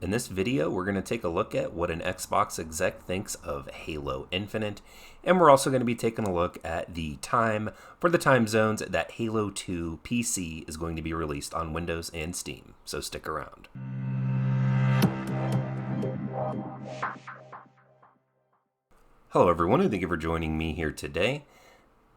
In this video, we're going to take a look at what an Xbox exec thinks of Halo Infinite, and we're also going to be taking a look at the time for the time zones that Halo 2 PC is going to be released on Windows and Steam, so stick around. Hello everyone, and thank you for joining me here today.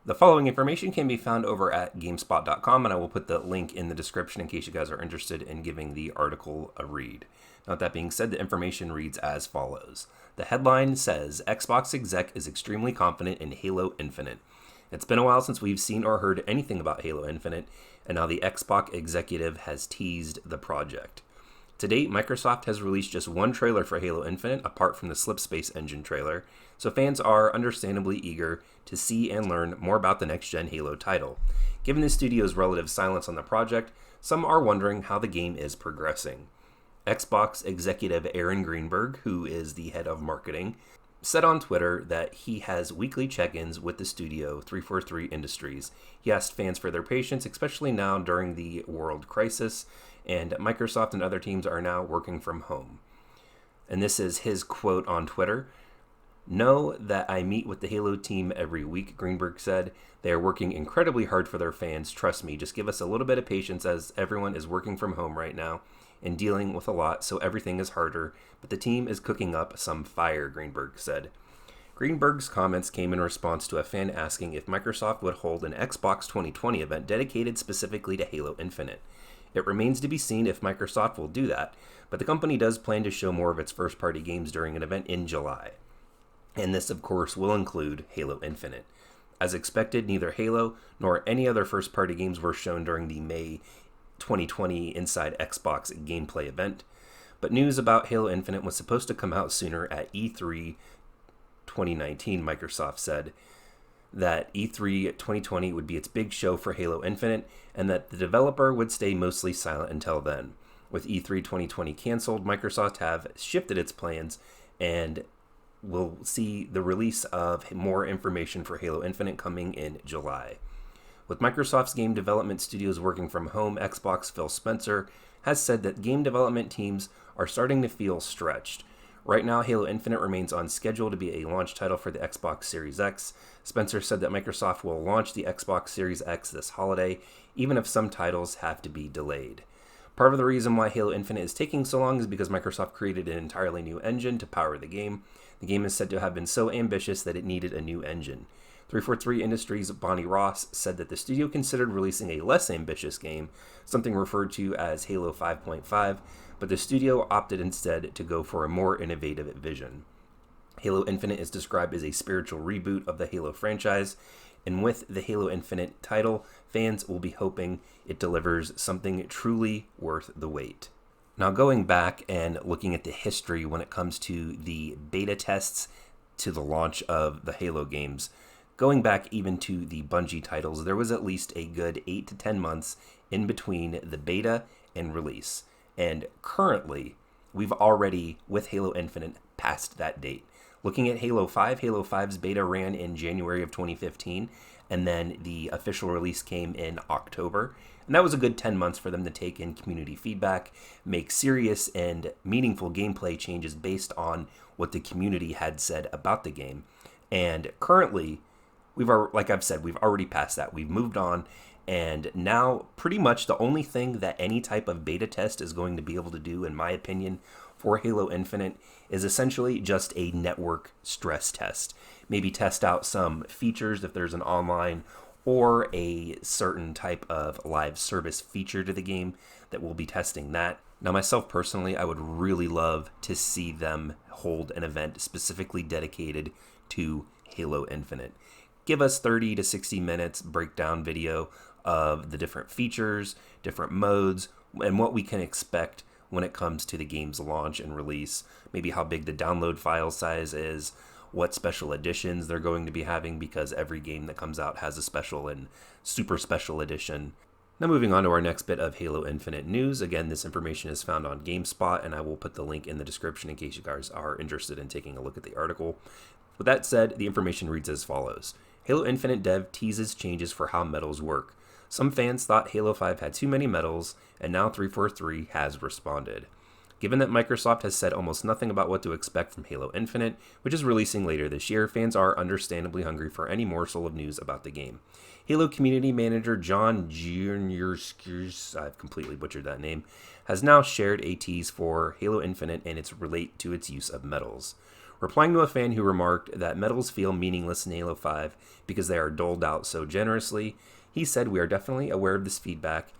The following information can be found over at GameSpot.com, and I will put the link in the description in case you guys are interested in giving the article a read. Now, that being said, the information reads as follows. The headline says, Xbox exec is extremely confident in Halo Infinite. It's been a while since we've seen or heard anything about Halo Infinite, and now the Xbox executive has teased the project. To date, Microsoft has released just one trailer for Halo Infinite, apart from the Slipspace Engine trailer, so fans are understandably eager to see and learn more about the next-gen Halo title. Given the studio's relative silence on the project, some are wondering how the game is progressing. Xbox executive Aaron Greenberg, who is the head of marketing, said on Twitter that he has weekly check-ins with the studio 343 Industries. He asked fans for their patience, especially now during the world crisis, and Microsoft and other teams are now working from home. And this is his quote on Twitter. Know that I meet with the Halo team every week, Greenberg said. They are working incredibly hard for their fans. Trust me, just give us a little bit of patience as everyone is working from home right now and dealing with a lot, so everything is harder, but the team is cooking up some fire, Greenberg said. Greenberg's comments came in response to a fan asking if Microsoft would hold an Xbox 2020 event dedicated specifically to Halo Infinite. It remains to be seen if Microsoft will do that, but the company does plan to show more of its first-party games during an event in July. And this, of course, will include Halo Infinite. As expected, neither Halo nor any other first-party games were shown during the May 2020 Inside Xbox gameplay event, but news about Halo Infinite was supposed to come out sooner at E3 2019. Microsoft said that E3 2020 would be its big show for Halo Infinite, and that the developer would stay mostly silent until then. With E3 2020 canceled, Microsoft have shifted its plans, and we'll see the release of more information for Halo Infinite coming in July. With Microsoft's game development studios working from home, Xbox Phil Spencer has said that game development teams are starting to feel stretched. Right now, Halo Infinite remains on schedule to be a launch title for the Xbox Series X. Spencer said that Microsoft will launch the Xbox Series X this holiday, even if some titles have to be delayed. Part of the reason why Halo Infinite is taking so long is because Microsoft created an entirely new engine to power the game. The game is said to have been so ambitious that it needed a new engine. 343 Industries' Bonnie Ross said that the studio considered releasing a less ambitious game, something referred to as Halo 5.5, but the studio opted instead to go for a more innovative vision. Halo Infinite is described as a spiritual reboot of the Halo franchise, and with the Halo Infinite title, fans will be hoping it delivers something truly worth the wait. Now, going back and looking at the history when it comes to the beta tests to the launch of the Halo games, going back even to the Bungie titles, there was at least a good 8 to 10 months in between the beta and release. And currently, we've already, with Halo Infinite, passed that date. Looking at Halo 5, Halo 5's beta ran in January of 2015, and then the official release came in October. And that was a good 10 months for them to take in community feedback, make serious and meaningful gameplay changes based on what the community had said about the game. And currently, like I've said, we've already passed that. We've moved on, and now pretty much the only thing that any type of beta test is going to be able to do, in my opinion, for Halo Infinite is essentially just a network stress test. Maybe test out some features if there's an online or a certain type of live service feature to the game that we'll be testing that. Now, myself personally, I would really love to see them hold an event specifically dedicated to Halo Infinite. Give us 30 to 60 minutes breakdown video of the different features, different modes, and what we can expect when it comes to the game's launch and release. Maybe how big the download file size is, what special editions they're going to be having, because every game that comes out has a special and super special edition. Now, moving on to our next bit of Halo Infinite news. Again, this information is found on GameSpot, and I will put the link in the description in case you guys are interested in taking a look at the article. With that said, the information reads as follows. Halo Infinite dev teases changes for how medals work. Some fans thought Halo 5 had too many medals, and now 343 has responded. Given that Microsoft has said almost nothing about what to expect from Halo Infinite, which is releasing later this year, fans are understandably hungry for any morsel of news about the game. Halo community manager John Jr. I've completely butchered that name, has now shared a tease for Halo Infinite and its relate to its use of medals. Replying to a fan who remarked that medals feel meaningless in Halo 5 because they are doled out so generously, he said, "We are definitely aware of this feedback,"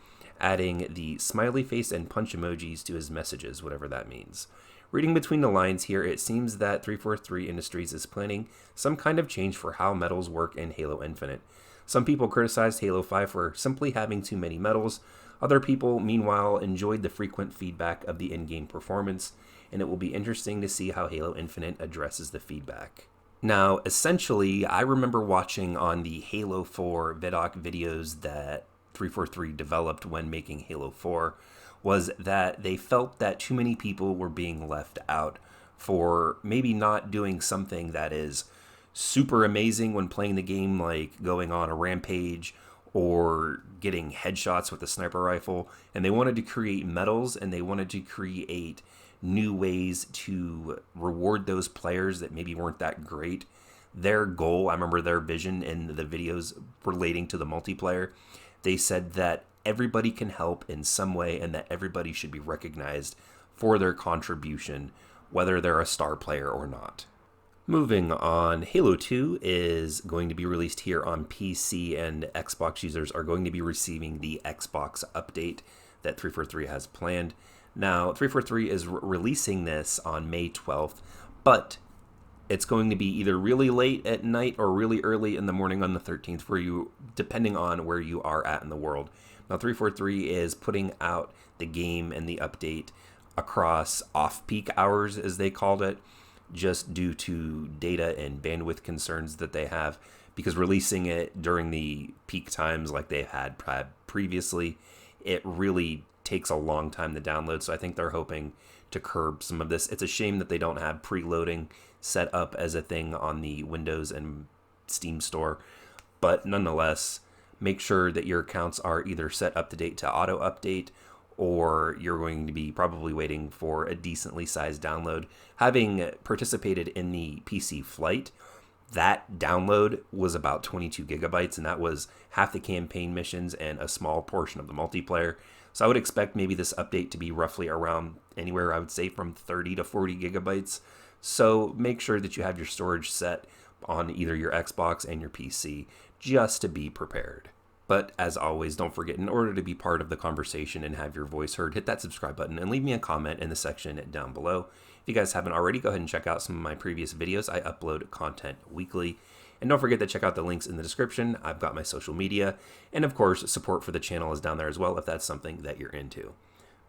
adding the smiley face and punch emojis to his messages, whatever that means. Reading between the lines here, it seems that 343 Industries is planning some kind of change for how medals work in Halo Infinite. Some people criticized Halo 5 for simply having too many medals. Other people, meanwhile, enjoyed the frequent feedback of the in-game performance, and it will be interesting to see how Halo Infinite addresses the feedback. Now, essentially, I remember watching on the Halo 4 vidoc videos that 343 developed when making Halo 4, was that they felt that too many people were being left out for maybe not doing something that is super amazing when playing the game, like going on a rampage or getting headshots with a sniper rifle. And they wanted to create medals, and they wanted to create new ways to reward those players that maybe weren't that great. Their goal, I remember their vision in the videos relating to the multiplayer, they said that everybody can help in some way and that everybody should be recognized for their contribution, whether they're a star player or not. Moving on, Halo 2 is going to be released here on PC, and Xbox users are going to be receiving the Xbox update that 343 has planned. Now, 343 is releasing this on May 12th, but it's going to be either really late at night or really early in the morning on the 13th for you, depending on where you are at in the world. Now, 343 is putting out the game and the update across off-peak hours, as they called it, just due to data and bandwidth concerns that they have, because releasing it during the peak times like they had previously, it really takes a long time to download. So I think they're hoping to curb some of this. It's a shame that they don't have preloading set up as a thing on the Windows and Steam store, but nonetheless, make sure that your accounts are either set up to date to auto update, or you're going to be probably waiting for a decently sized download. Having participated in the PC flight, that download was about 22 gigabytes, and that was half the campaign missions and a small portion of the multiplayer. So I would expect maybe this update to be roughly around anywhere, I would say, from 30 to 40 gigabytes. So make sure that you have your storage set on either your Xbox and your PC just to be prepared. But as always, don't forget, in order to be part of the conversation and have your voice heard, hit that subscribe button and leave me a comment in the section down below. If you guys haven't already, go ahead and check out some of my previous videos. I upload content weekly. And don't forget to check out the links in the description. I've got my social media. And of course, support for the channel is down there as well if that's something that you're into.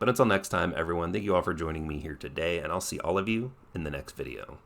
But until next time, everyone, thank you all for joining me here today, and I'll see all of you in the next video.